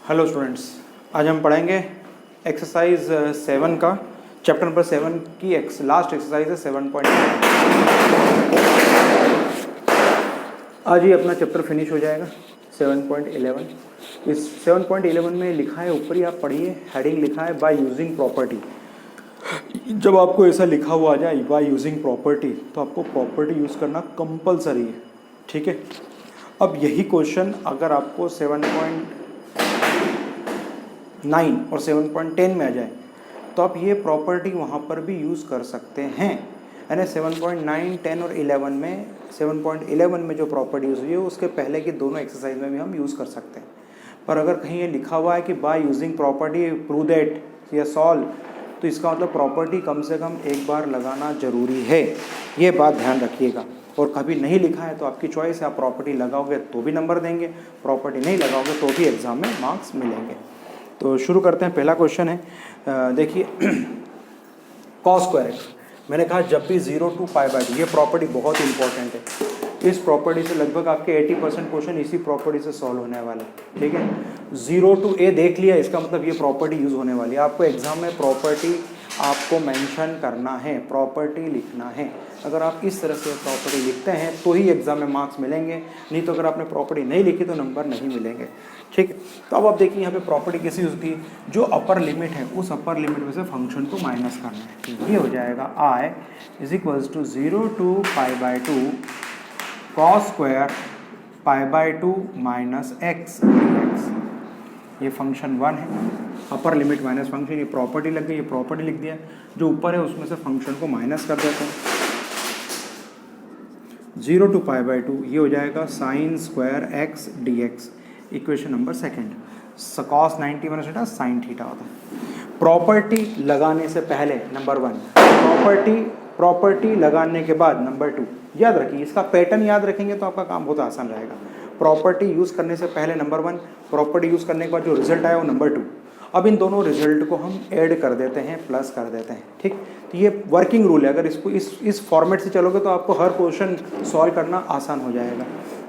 Hello students, आज हम पढ़ेंगे एक्सरसाइज 7 का चैप्टर नंबर 7 की लास्ट एक्सरसाइज है 7.9। आज ही अपना चैप्टर फिनिश हो जाएगा 7.11। इस 7.11 में लिखा है, ऊपर ही आप पढ़िए, हेडिंग लिखा है बाय यूजिंग प्रॉपर्टी। जब आपको ऐसा लिखा हुआ आ जाए बाय यूजिंग प्रॉपर्टी, तो आपको प्रॉपर्टी यूज़ करना कंपलसरी है, ठीक है। अब यही क्वेश्चन अगर आपको 7.9 और 7.10 में आ जाए तो आप ये प्रॉपर्टी वहाँ पर भी यूज़ कर सकते हैं। यानी 7.9, 10 और 11 में 7.11 में जो प्रॉपर्टी यूज़ हुई है उसके पहले की दोनों एक्सरसाइज में भी हम यूज़ कर सकते हैं। पर अगर कहीं ये लिखा हुआ है कि by using property prove that या सॉल्व, तो इसका मतलब प्रॉपर्टी कम से कम एक बार लगाना ज़रूरी है, ये बात ध्यान रखिएगा। और कभी नहीं लिखा है तो आपकी चॉइस है, आप प्रॉपर्टी लगाओगे तो भी नंबर देंगे, प्रॉपर्टी नहीं लगाओगे तो भी एग्ज़ाम में मार्क्स मिलेंगे। तो शुरू करते हैं। पहला क्वेश्चन है, देखिए कॉस स्क्वायर एक्स। मैंने कहा जब भी 0 to π/2, ये प्रॉपर्टी बहुत इंपॉर्टेंट है। इस प्रॉपर्टी से लगभग आपके 80% क्वेश्चन इसी प्रॉपर्टी से सॉल्व होने वाले हैं, ठीक है। 0 to a देख लिया, इसका मतलब ये प्रॉपर्टी यूज़ होने वाली है। आपको एग्जाम में प्रॉपर्टी आपको मेंशन करना है, प्रॉपर्टी लिखना है। अगर आप इस तरह से प्रॉपर्टी लिखते हैं तो ही एग्जाम में मार्क्स मिलेंगे, नहीं तो अगर आपने प्रॉपर्टी नहीं लिखी तो नंबर नहीं मिलेंगे, ठीक है। तो अब आप देखिए यहाँ पे प्रॉपर्टी कैसी होती है, जो अपर लिमिट है उस अपर लिमिट में से फंक्शन को माइनस करना है। तो ये हो जाएगा I is equals to 0 to π/2 cos square π/2 minus x dx। ये फंक्शन 1 है, अपर लिमिट माइनस फंक्शन, ये प्रॉपर्टी लग गई, ये प्रॉपर्टी लिख दिया। जो ऊपर है उसमें से फंक्शन को माइनस कर देते हैं। 0 to π/2 ये हो जाएगा sign square x dx। Equation number second, cos 90 minus sine theta होता है। प्रॉपर्टी लगाने से पहले नंबर 1, प्रॉपर्टी लगाने के बाद नंबर 2। याद रखिए, इसका पैटर्न याद रखेंगे तो आपका काम बहुत आसान रहेगा। प्रॉपर्टी यूज़ करने से पहले नंबर 1, प्रॉपर्टी यूज़ करने के बाद जो रिजल्ट आया वो नंबर 2। अब इन दोनों रिजल्ट को हम ऐड कर देते हैं, प्लस कर देते हैं, ठीक। तो ये वर्किंग रूल है, अगर इसको इस फॉर्मेट से चलोगे तो आपको हर क्वेश्चन सॉल्व करना आसान हो जाएगा।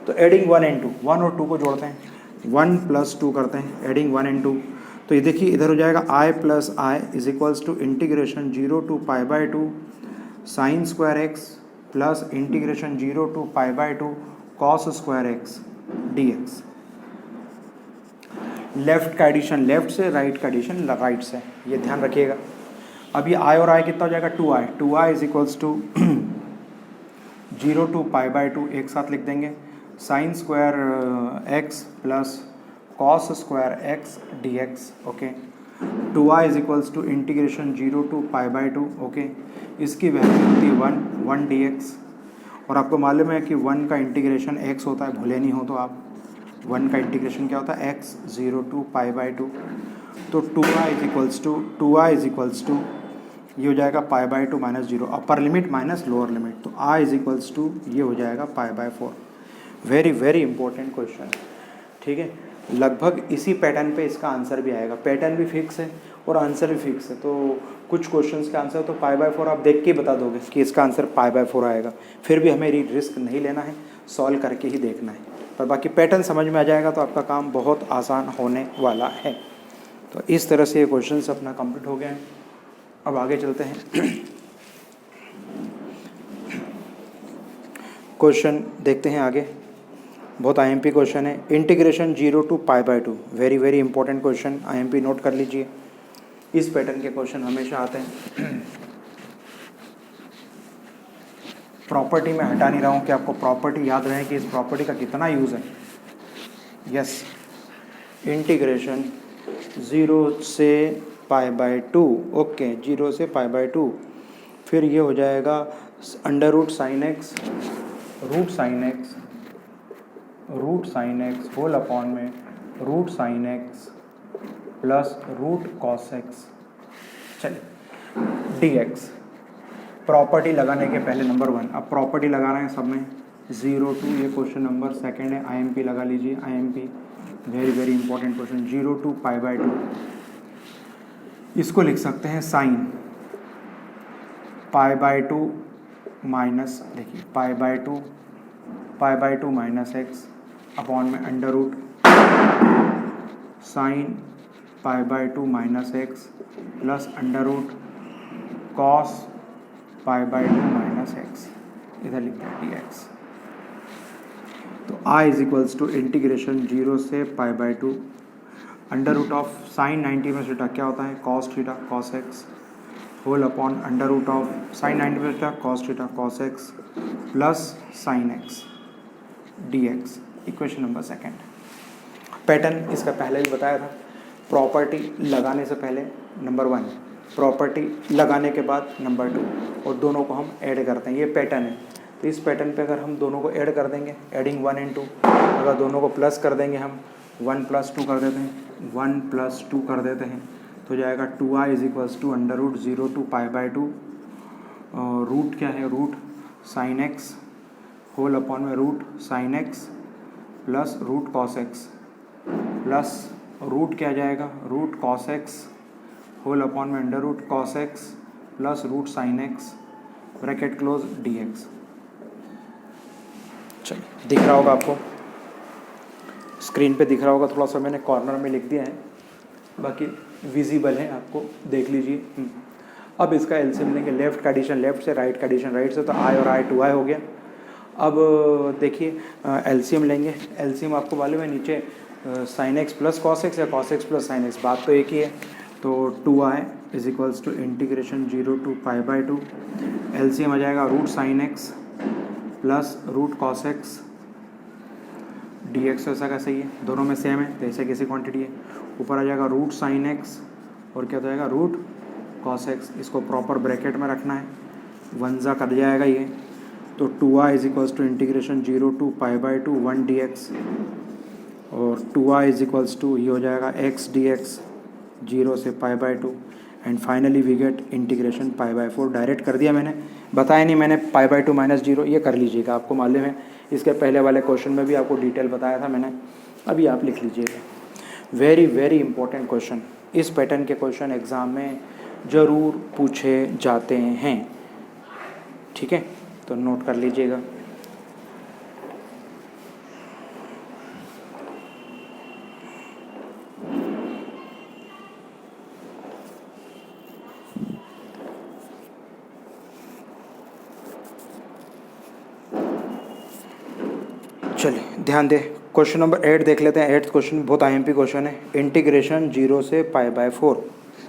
तो एडिंग 1 and 2, 1 और 2 को जोड़ते हैं, 1 + 2 करते हैं, एडिंग 1 and 2। तो ये देखिए इधर हो जाएगा I + I is equals to integration 0 to π/2 sine square x plus integration 0 to π/2 cos square x dx। Left का एडिशन लेफ्ट से, राइट का एडिशन राइट से, ये ध्यान रखिएगा। अब ये I और I कितना हो जाएगा, 2I is equals to 0 to π/2 एक साथ लिख देंगे, sine square x plus cos square x dx, okay. 2I is equals to integration 0 to π/2, okay. इसकी वैल्यू होती है 1 dx। और आपको मालूम है कि 1 का इंटीग्रेशन x होता है, भूले नहीं हो तो आप, 1 का इंटीग्रेशन क्या होता है, x 0 to π/2। तो 2I इज इक्वल्स टू ये हो जाएगा π/2 minus 0, upper limit minus lower limit. तो I इज इक्वल्स टू ये हो जाएगा π/4। वेरी वेरी इंपॉर्टेंट क्वेश्चन, ठीक है। लगभग इसी पैटर्न पे इसका आंसर भी आएगा। पैटर्न भी फिक्स है और आंसर भी फिक्स है। तो कुछ क्वेश्चंस का आंसर तो π/4 आप देख के बता दोगे कि इसका आंसर π/4 आएगा, फिर भी हमें रिस्क नहीं लेना है, सॉल्व करके ही देखना है। पर बाकी पैटर्न समझ में आ जाएगा तो आपका काम बहुत आसान होने वाला है। तो इस तरह से ये क्वेश्चन अपना कंप्लीट हो गए हैं। अब आगे चलते हैं। क्वेश्चन देखते हैं आगे, बहुत IMP क्वेश्चन है। Integration 0 to π/2, very very important question, IMP note कर लीजिए। इस पैटर्न के क्वेश्चन हमेशा आते हैं। प्रॉपर्टी में हटा नहीं रहा हूँ कि आपको प्रॉपर्टी याद रहे कि इस प्रॉपर्टी का कितना यूज़ है। यस, इंटीग्रेशन 0 से π/2, ओके, 0 से π/2, फिर ये हो जाएगा √ sin x होल अपॉन में √sin x plus √cos x, चलिए dx। प्रॉपर्टी लगाने के पहले नंबर 1, अब प्रॉपर्टी लगाना है सब में 0 to, ये क्वेश्चन नंबर सेकेंड है, IMP लगा लीजिए। IMP very very important question. 0 to π/2 इसको लिख सकते हैं साइन π/2 माइनस, देखिए π/2 माइनस एक्स अपॉन में √ sine pi by 2 minus x plus under root cos pi by 2 minus x, इधर लिख दिया डी एक्स। तो I is equals to integration 0 से pi by 2 under root of sine 90 में theta क्या होता है, cos theta cos x whole upon under root of sine 90 में theta cos x plus sine x d x. Equation number second. Pattern इसका पहले भी बताया था, प्रॉपर्टी लगाने से पहले नंबर 1, प्रॉपर्टी लगाने के बाद नंबर 2, और दोनों को हम ऐड करते हैं। ये पैटर्न है, तो इस पैटर्न पे अगर हम दोनों को ऐड कर देंगे, एडिंग 1 and 2, अगर दोनों को प्लस कर देंगे हम 1 + 2 कर देते हैं, 1 + 2 कर देते हैं, तो जाएगा 2i is equals to under root 0 to pi by 2, root क्या है, root sine x whole upon में root sine x plus root cos x plus root क्या जाएगा, root cos x whole upon में under root cos x plus root sine x bracket close d x. चलिए, दिख रहा होगा आपको, screen पे दिख रहा होगा, थोड़ा सा मैंने कॉर्नर में लिख दिया है, बाकी विजिबल है, आपको देख लीजिए। अब इसका एलसीएम लेंगे, लेफ्ट का एडिशन लेफ्ट से, राइट का एडिशन राइट से, तो आई और आई 2i हो गया। अब देखिए एलसीएम लेंगे, एलसीएम आपको मालूम है नीचे sine x plus cos x या cos x plus sine x, बात तो एक ही है। तो 2i is equals to integration 0 to pi by 2, LCM आ जाएगा root sine x plus root cos x d x. ऐसा कैसे ही है, दोनों में सेम है, तो ऐसे कैसी क्वांटिटी है, ऊपर आ जाएगा रूट साइन एक्स और क्या हो जाएगा रूट कॉस एक्स, इसको प्रॉपर ब्रैकेट में रखना है, 1 जा कट जाएगा ये, तो 2i is equals to integration 0 to pi by 2 1 dx, और 2i इज इक्वल्स टू ये हो जाएगा x dx 0 से pi by 2, and finally we get integration pi by 4। Direct कर दिया मैंने, बताया नहीं मैंने, पाई बाय 2 माइनस 0 ये कर लीजिएगा, आपको मालूम है, इसके पहले वाले क्वेश्चन में भी आपको डिटेल बताया था मैंने, अभी आप लिख लीजिएगा। वेरी वेरी इंपॉर्टेंट क्वेश्चन, इस पैटर्न के क्वेश्चन एग्ज़ाम में ज़रूर पूछे जाते हैं, ठीक है, तो नोट कर लीजिएगा। चलिए ध्यान दें, क्वेश्चन नंबर 8 देख लेते हैं। 8th क्वेश्चन बहुत आईएमपी क्वेश्चन है, इंटीग्रेशन 0 से पाई बाय 4।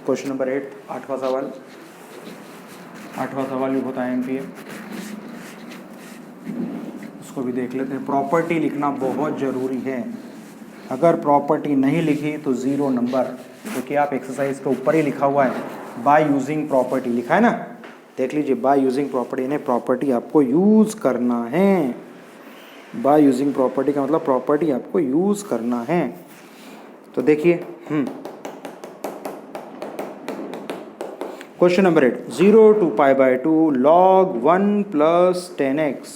क्वेश्चन नंबर 8, 8वां सवाल, 8वां सवाल भी बहुत आईएमपी है, उसको भी देख लेते हैं। प्रॉपर्टी लिखना बहुत ज़रूरी है, अगर प्रॉपर्टी नहीं लिखी तो 0 नंबर, क्योंकि आप एक्सरसाइज के ऊपर ही लिखा हुआ है बाय यूजिंग प्रॉपर्टी, लिखा है ना, देख लीजिए, बाय यूजिंग प्रॉपर्टी, यानी प्रॉपर्टी आपको यूज़ करना है। बाय यूजिंग प्रॉपर्टी का मतलब प्रॉपर्टी आपको यूज़ करना है। तो देखिए question number 8, 0 to pi by 2 log 1 + 10x।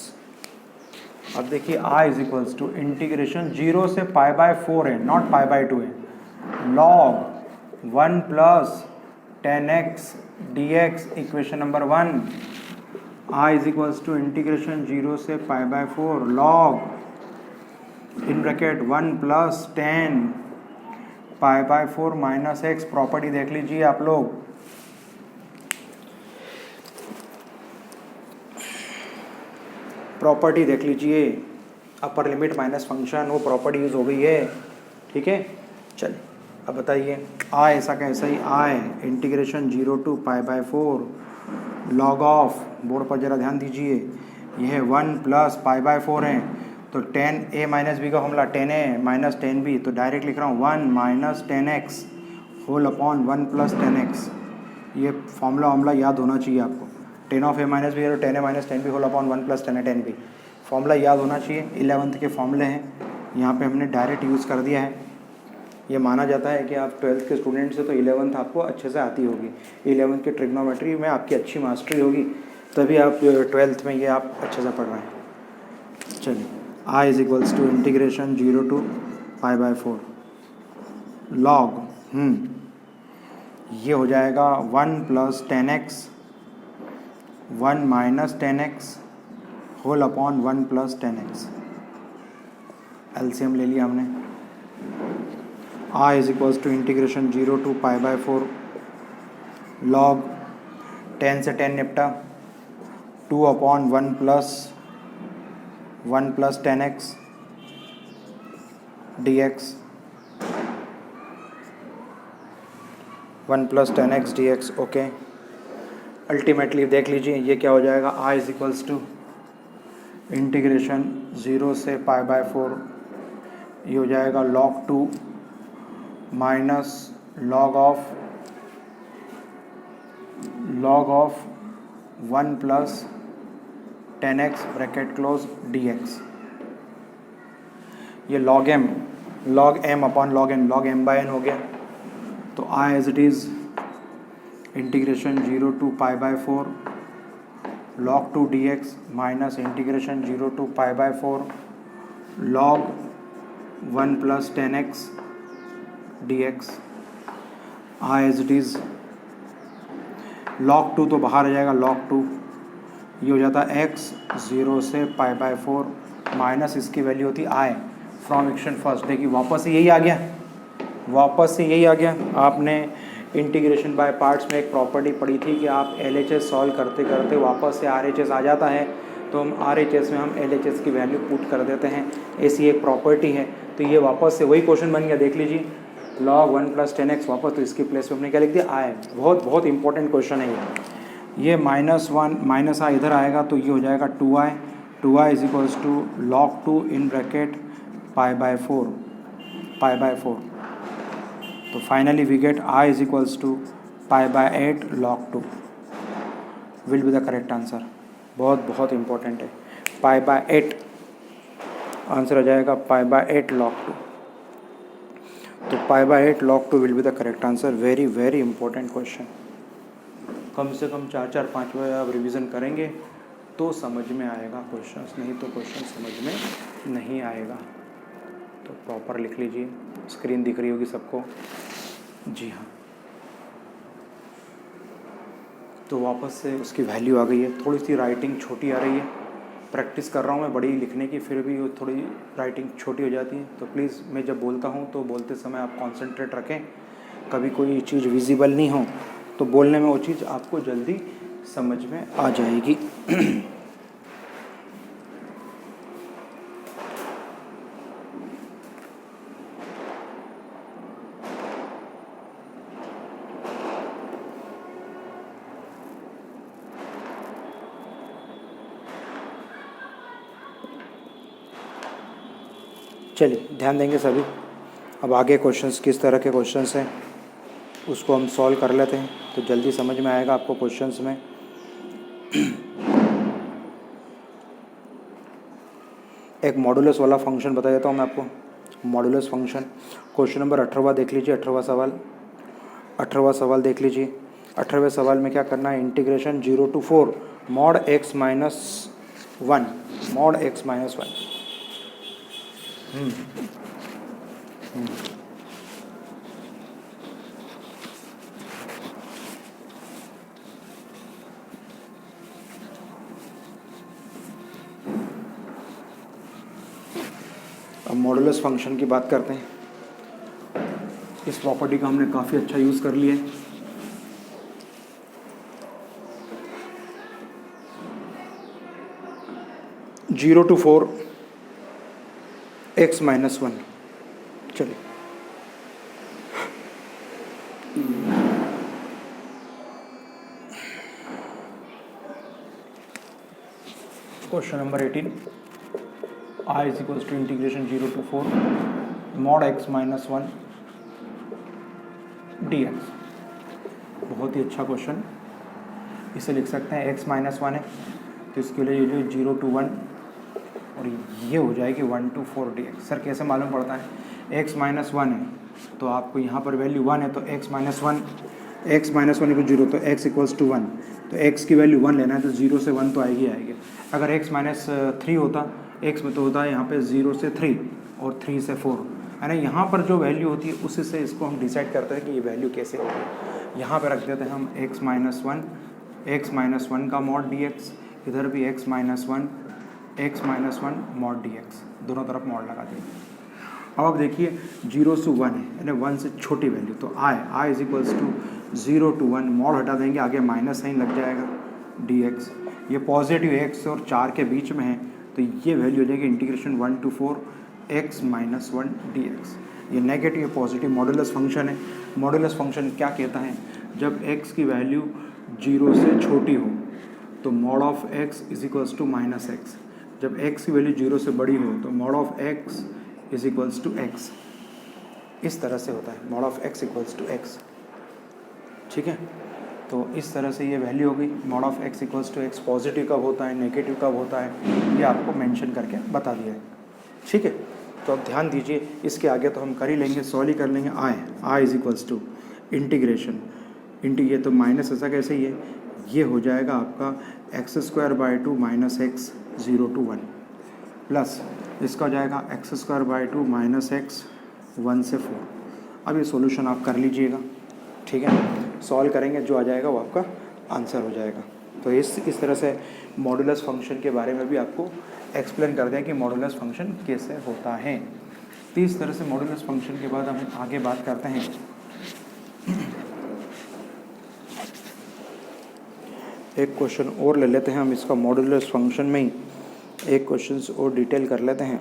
अब देखिए i is equals to integration 0 से पाई बाय 4 है, नॉट पाई बाय 2 है, log 1 + 10x dx। Equation number 1, i is equals to integration 0 से pi by 4 log in bracket 1 + 10 pi by 4 minus x. Property देख लीजिए आप लोग, प्रॉपर्टी देख लीजिए, अपर लिमिट माइनस फंक्शन, वो प्रॉपर्टी यूज़ हो गई है, ठीक है। चलिए अब बताइए, आय ऐसा कैसा ही, I integration 0 to pi by 4 log of, board पर जरा ध्यान दीजिए, यह 1 + पाई बाय 4 है, तो 10a माइनस बी का फॉर्मूला 10a माइनस 10b, तो डायरेक्ट लिख रहा हूँ 1 - 10x होल अपॉन 1 + 10x। ये फॉर्मूला याद होना चाहिए आपको, 10 of a माइनस बी है तो 10a minus 10b whole upon 1 + 10a 10b, formula याद होना चाहिए। 11th के फॉर्मूले हैं, यहाँ पे हमने डायरेक्ट यूज़ कर दिया है। ये माना जाता है कि आप 12th के स्टूडेंट से तो 11th आपको अच्छे से आती होगी, 11th के ट्रिग्नोमेट्री में आपकी अच्छी मास्टरी होगी, तभी आप 12th में ये आप अच्छे से पढ़ रहे हैं। चलिए, i is equals to integration 0 to pi by 4 log, ये हो जाएगा 1 + 10x 1 - 10x whole upon 1 + 10x। LCM ले लिया हमने, I is equals to integration 0 to pi by 4 log 10 से 10 निपटा 2 upon 1 plus 10x dx 1 plus 10x dx okay. Ultimately देख लीजिए ये क्या हो जाएगा, I is equals to integration 0 से पाई बाय 4 ये हो जाएगा log 2 minus log of 1 plus 10x bracket close dx। ये log m अपॉन log m बाय n हो गया। तो I as it is integration 0 to pi by 4 log 2 dx minus integration 0 to pi by 4 log 1 plus 10x dx। I as it is log 2 तो बाहर आ जाएगा, log 2 ये हो जाता है x 0 से पाई बाय 4 माइनस इसकी वैल्यू होती I फ्रॉम इक्वेशन फर्स्ट। देखिए वापस से यही आ गया। आपने इंटीग्रेशन बाय पार्ट्स में एक प्रॉपर्टी पढ़ी थी कि आप LHS सॉल्व करते करते वापस से RHS आ जाता है, तो हम RHS में हम LHS की वैल्यू पुट कर देते हैं, ऐसी एक प्रॉपर्टी है। तो ये वापस से वही क्वेश्चन बन गया, देख लीजिए log 1 प्लस 10x वापस, तो इसकी प्लेस पे हमने क्या लिख दिया I। बहुत इंपॉर्टेंट क्वेश्चन है ये माइनस I इधर आएगा तो ये हो जाएगा 2i is equals to log 2 in bracket pi by 4। तो finally we get I is equals to pi by 8 log 2 will be the correct answer. बहुत इंपॉर्टेंट है, पाई बाय 8 आंसर आ जाएगा, पाई बाय 8 log 2। तो pi by 8 log 2 will be the correct answer. Very important question. कम से कम 4-5 बार आप revision करेंगे तो समझ में आएगा क्वेश्चंस, नहीं तो क्वेश्चन समझ में नहीं आएगा। तो प्रॉपर लिख लीजिए, स्क्रीन दिख रही होगी सबको। जी हाँ, तो वापस से उसकी वैल्यू आ गई है। थोड़ी सी राइटिंग छोटी आ रही है, प्रैक्टिस कर रहा हूँ मैं बड़ी लिखने की, फिर भी थोड़ी राइटिंग छोटी हो जाती है। तो प्लीज़ मैं जब बोलता हूँ तो बोलते समय आप कॉन्सेंट्रेट रखें, कभी कोई चीज़ विजिबल नहीं हो तो बोलने में वो चीज़ आपको जल्दी समझ में आ जाएगी। चलिए ध्यान देंगे सभी। अब आगे क्वेश्चंस किस तरह के क्वेश्चंस हैं उसको हम सॉल्व कर लेते हैं, तो जल्दी समझ में आएगा आपको क्वेश्चंस में। एक मॉडुलस वाला फंक्शन बता देता हूँ मैं आपको। मॉडुलस फंक्शन, क्वेश्चन नंबर 18 देख लीजिए। 18वां सवाल देख लीजिए। 18वें सवाल में क्या करना है, integration 0 to 4 mod x minus 1 अब मॉडुलस फंक्शन की बात करते हैं। इस प्रॉपर्टी का हमने काफ़ी अच्छा यूज़ कर लिया है। Zero to 4 x minus 1। चलिए question number 18, I is equals to integration 0 to 4 mod x minus 1 dx। बहुत ही अच्छा क्वेश्चन। इसे लिख सकते हैं x माइनस 1 है तो इसके लिए ये 0 टू 1 और ये हो जाएगी 1 टू 4 dx। सर कैसे मालूम पड़ता है, x माइनस 1 है तो आपको यहाँ पर वैल्यू 1 है तो x माइनस 1 इक्वल 0 तो x इक्वल्स टू 1, तो x की वैल्यू 1 लेना है तो 0 से 1 तो आएगी। अगर x माइनस 3 होता, x में तो होता है यहाँ पे 0 से 3 और 3 से 4, है ना। यहाँ पर जो वैल्यू होती है उसी से इसको हम डिसाइड करते हैं कि ये वैल्यू कैसे होगी। यहाँ पर रख देते हैं हम x माइनस 1 का मॉड dx, इधर भी x माइनस 1 मॉड dx, दोनों तरफ मॉड लगा देंगे। अब आप देखिए 0 से 1 है, यानी 1 से छोटी वैल्यू, तो I is equals to 0 to 1, mod हटा देंगे, आगे माइनस साइन लग जाएगा dx। ये पॉजिटिव x और 4 के बीच में है, तो ये वैल्यू हो जाएगी integration 1 to 4 x minus 1 dx। ये नेगेटिव पॉजिटिव मॉडुलस फंक्शन है। मॉडुलस फंक्शन क्या कहता है, जब x की वैल्यू 0 से छोटी हो तो mod of x is equals to minus x, जब x की वैल्यू 0 से बड़ी हो तो mod of x is equals to x। इस तरह से होता है, mod of x equals to x। ठीक है, तो इस तरह से ये वैल्यू हो गई। Mod of x equals to x positive कब होता है, नेगेटिव कब होता है, ये आपको मेंशन करके बता दिया है। ठीक है, तो अब ध्यान दीजिए, इसके आगे तो हम कर ही लेंगे, सॉल्व ही कर लेंगे। आई इज इक्वल्स टू इंटीग्रेशन ये तो माइनस ऐसा कैसे ही है, ये हो जाएगा आपका x² minus x 0 to 1 plus इसका हो जाएगा x² माइनस x 1 से 4। अब ये सॉल्यूशन आप कर लीजिएगा। ठीक है, सॉल्व करेंगे, जो आ जाएगा वो आपका आंसर हो जाएगा। तो इस तरह से मॉडुलस फंक्शन के बारे में भी आपको एक्सप्लेन कर दें कि मॉडुलस फंक्शन कैसे होता है। तो इस तरह से मॉडुलस फंक्शन के बाद हम आगे बात करते हैं एक क्वेश्चन और ले लेते हैं हम इसका, मॉडुलस फंक्शन में ही एक क्वेश्चन और डिटेल कर लेते हैं।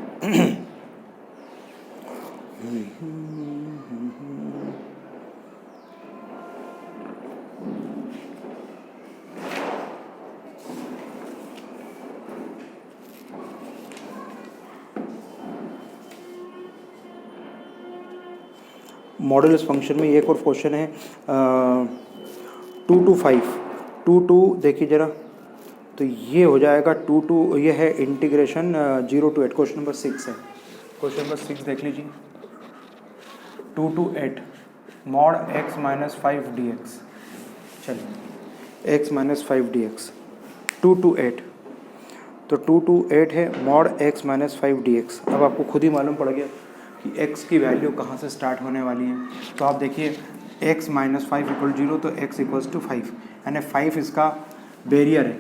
मॉडुलस फंक्शन में एक और क्वेश्चन है 2 to 5, 2 to देखिए ज़रा, तो ये हो जाएगा 2 to, ये है इंटीग्रेशन 0 to 8, क्वेश्चन नंबर 6 है। क्वेश्चन नंबर 6 देख लीजिए, 2 to 8 mod x minus 5 dx। चलिए x माइनस 5 dx 2 to 8, तो 2 to 8 है मॉड x माइनस 5 dx। अब आपको खुद ही मालूम पड़ गया कि x की वैल्यू कहाँ से स्टार्ट होने वाली है। तो आप देखिए x माइनस 5 इक्वल 0, तो x इक्वल्स टू 5, यानी 5 इसका बैरियर है,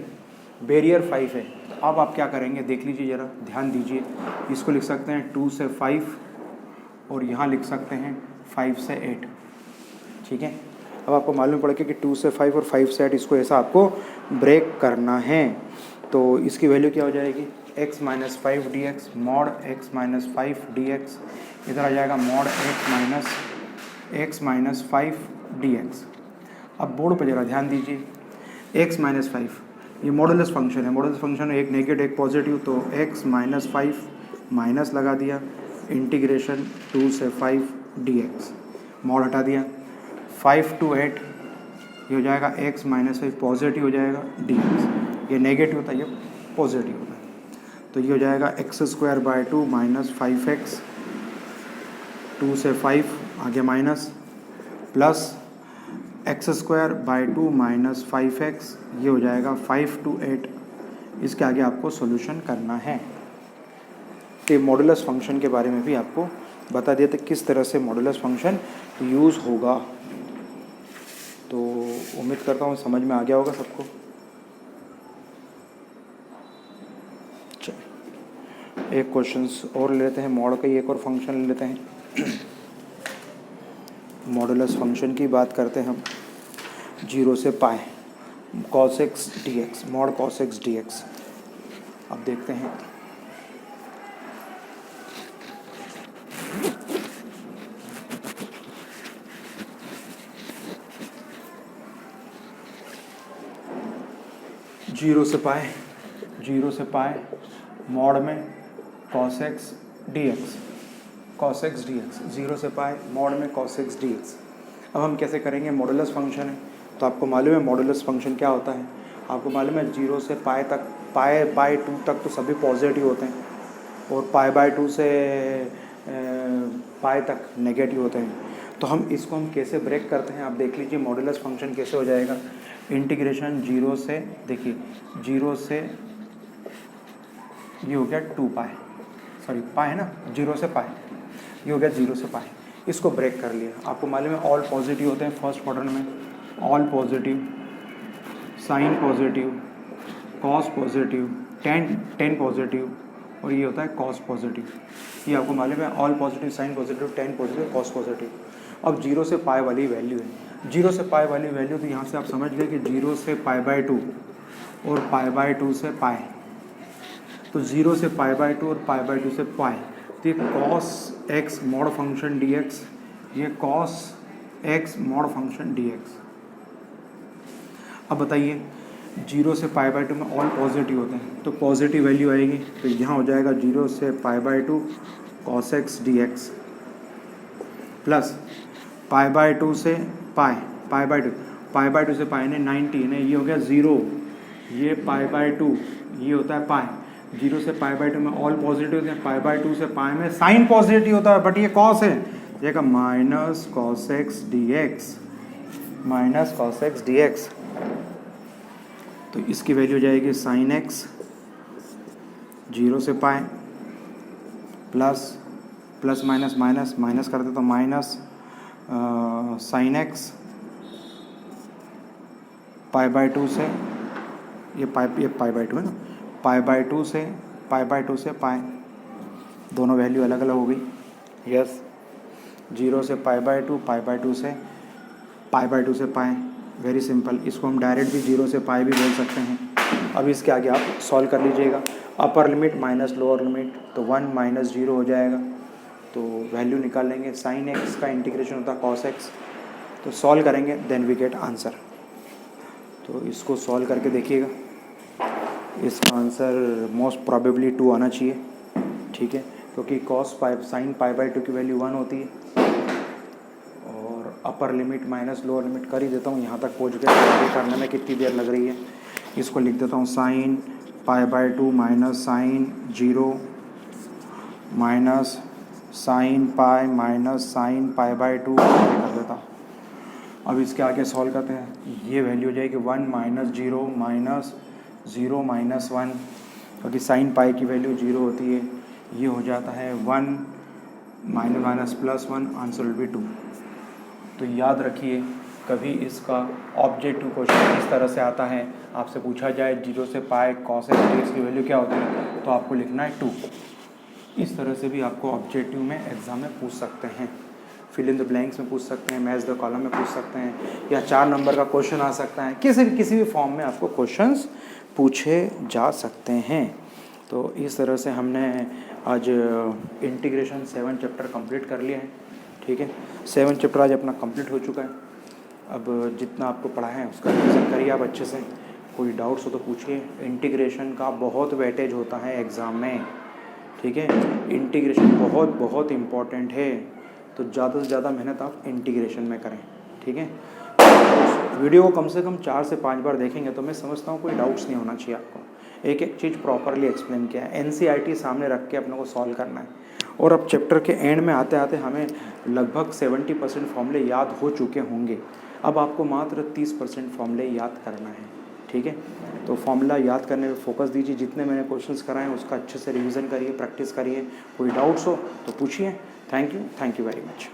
बैरियर 5 है। तो अब आप क्या करेंगे देख लीजिए ज़रा, ध्यान दीजिए, इसको लिख सकते हैं 2 से 5 और यहाँ लिख सकते हैं 5 से 8। ठीक है, अब आपको मालूम पड़ गया कि 2 से 5 और 5 से 8, इसको ऐसा आपको ब्रेक करना है। तो इसकी वैल्यू क्या हो जाएगी, x minus 5 dx mod x minus 5 dx, इधर आ जाएगा मॉड x माइनस 5 dx। अब बोर्ड पर जरा ध्यान दीजिए, x माइनस 5 ये मॉडुलस फंक्शन है, मॉडुलस फंक्शन एक नेगेटिव एक पॉजिटिव, तो x माइनस 5 माइनस लगा दिया, इंटीग्रेशन 2 से 5 dx, मॉड हटा दिया, 5 to 8 ये हो जाएगा x माइनस 5 पॉजिटिव हो जाएगा dx, ये नेगेटिव होता है, ये पॉजिटिव होता है, तो ये हो जाएगा x² माइनस 5x 2 से 5 आगे minus plus x² minus 5x, ये हो जाएगा 5 to 8। इसके आगे आपको सॉल्यूशन करना है। तो मॉडुलस फंक्शन के बारे में भी आपको बता दिया था किस तरह से मॉडुलस फंक्शन यूज़ होगा। तो उम्मीद करता हूँ समझ में आ गया होगा सबको। एक क्वेश्चंस और ले लेते हैं, मॉड का ही एक और फंक्शन ले लेते हैं। मॉडुलस फंक्शन की बात करते हैं हम, 0 से पाई cos x dx, mod cos x dx। अब देखते हैं, जीरो से पाए मॉड में cos x dx, cos x dx 0 से पाए मॉड में cos x dx। अब हम कैसे करेंगे, मॉडुलस फंक्शन है तो आपको मालूम है मॉडुलस फंक्शन क्या होता है, आपको मालूम है 0 से पाए तक, पाई 2 तक तो सभी पॉजिटिव होते हैं और पाई/2 से पाई तक नेगेटिव होते हैं। तो हम इसको कैसे ब्रेक करते हैं आप देख लीजिए, मॉडुलस फंक्शन कैसे हो जाएगा, इंटीग्रेशन 0 से, देखिए 0 से ये हो गया 2 पाई, सॉरी पाई है ना, 0 से पाई, ये हो गया 0 से पाई, इसको ब्रेक कर लिया। आपको मालूम है ऑल पॉजिटिव होते हैं फर्स्ट क्वाड्रेंट में, all positive, sine positive, cos positive, tan positive, और ये होता है कॉस पॉजिटिव। ये आपको मालूम है, all positive, sine positive, tan positive, cos positive. अब 0 से पाई वाली वैल्यू है, 0 से पाई वाली वैल्यू, तो यहाँ से आप समझ गए कि 0 से π/2 और π/2 से पाई, तो 0 से π/2 और π/2 से पाई, तो ये cos x mod function dx, ये cos x mod function dx। अब बताइए 0 से π/2 में ऑल पॉजिटिव होते हैं, तो पॉजिटिव वैल्यू आएगी, तो यहाँ हो जाएगा 0 से π/2 cos x dx प्लस π/2 से पाई, π/2 से पाई ने 90 ने, ये हो गया 0, ये π/2, ये होता है पाई। 0 से π/2 में ऑल पॉजिटिव होते हैं, π/2 से पाई में साइन पॉजिटिव होता है, बट ये कॉस है, ये का minus cos x dx, minus cos x dx। तो इसकी वैल्यू हो जाएगी साइन x 0 से pi plus minus minus minus करते तो माइनस साइन x π/2 से, ये π/2 है ना, π/2 से पाई, दोनों वैल्यू अलग अलग हो गई। यस, 0 से π/2 से π/2 से पाई, वेरी सिंपल। इसको हम डायरेक्ट भी 0 से पाई भी बोल सकते हैं। अब इसके आगे आप सॉल्व कर लीजिएगा, अपर लिमिट माइनस लोअर लिमिट, तो 1 माइनस 0 हो जाएगा, तो वैल्यू निकाल लेंगे। साइन एक्स का इंटीग्रेशन होता है कॉस एक्स, तो सॉल्व करेंगे देन वी गेट आंसर। तो इसको सॉल्व करके देखिएगा, इसका आंसर मोस्ट प्रोबेबली 2 आना चाहिए, ठीक है, क्योंकि कॉस साइन π/2 की वैल्यू 1 होती है। और अपर लिमिट माइनस लोअर लिमिट कर ही देता हूँ, यहाँ तक पहुँच गया, करने में कितनी देर लग रही है। इसको लिख देता हूँ sine π/2 minus sine 0 minus sine pi minus sine π/2 कर देता हूँ। अब इसके आगे सॉल्व करते हैं, ये वैल्यू हो जाएगी 1 माइनस 0 माइनस 0 माइनस 1, क्योंकि साइन पाई की वैल्यू 0 होती है, ये हो जाता है 1 minus minus plus 1, answer will be 2। तो याद रखिए, कभी इसका ऑब्जेक्टिव क्वेश्चन इस तरह से आता है, आपसे पूछा जाए 0 से पाई cos x dx की वैल्यू क्या होती है, तो आपको लिखना है 2। इस तरह से भी आपको ऑब्जेक्टिव में एग्ज़ाम में पूछ सकते हैं, फिल इन द ब्लैंक्स में पूछ सकते हैं, मैच द कॉलम में पूछ सकते हैं, या 4 नंबर का क्वेश्चन आ सकता है, किसी भी फॉर्म में आपको क्वेश्चंस पूछे जा सकते हैं। तो इस तरह से हमने आज इंटीग्रेशन 7 चैप्टर कंप्लीट कर लिया है, ठीक है। 7 चैप्टर आज अपना कंप्लीट हो चुका है। अब जितना आपको पढ़ा है उसका रिवीजन करिए आप अच्छे से, कोई डाउट्स हो तो पूछिए। इंटीग्रेशन का बहुत वेटेज होता है एग्ज़ाम में, ठीक है, इंटीग्रेशन बहुत बहुत इम्पॉर्टेंट है, तो ज़्यादा से ज़्यादा मेहनत आप इंटीग्रेशन में करें, ठीक है। वीडियो को कम से कम 4 से 5 बार देखेंगे तो मैं समझता हूँ कोई डाउट्स नहीं होना चाहिए आपको। एक एक चीज़ प्रॉपरली एक्सप्लेन किया है, NCERT सामने रख के अपने को सॉल्व करना है। और अब चैप्टर के एंड में आते आते हमें लगभग 70% फॉर्मूले याद हो चुके होंगे, अब आपको मात्र 30% फॉर्मूले याद करना है, ठीक है। तो फॉर्मूला याद करने में फोकस दीजिए, जितने मैंने क्वेश्चंस कराए हैं उसका अच्छे से रिवीजन करिए, प्रैक्टिस करिए। कोई डाउट्स हो तो पूछिए। Thank you very much.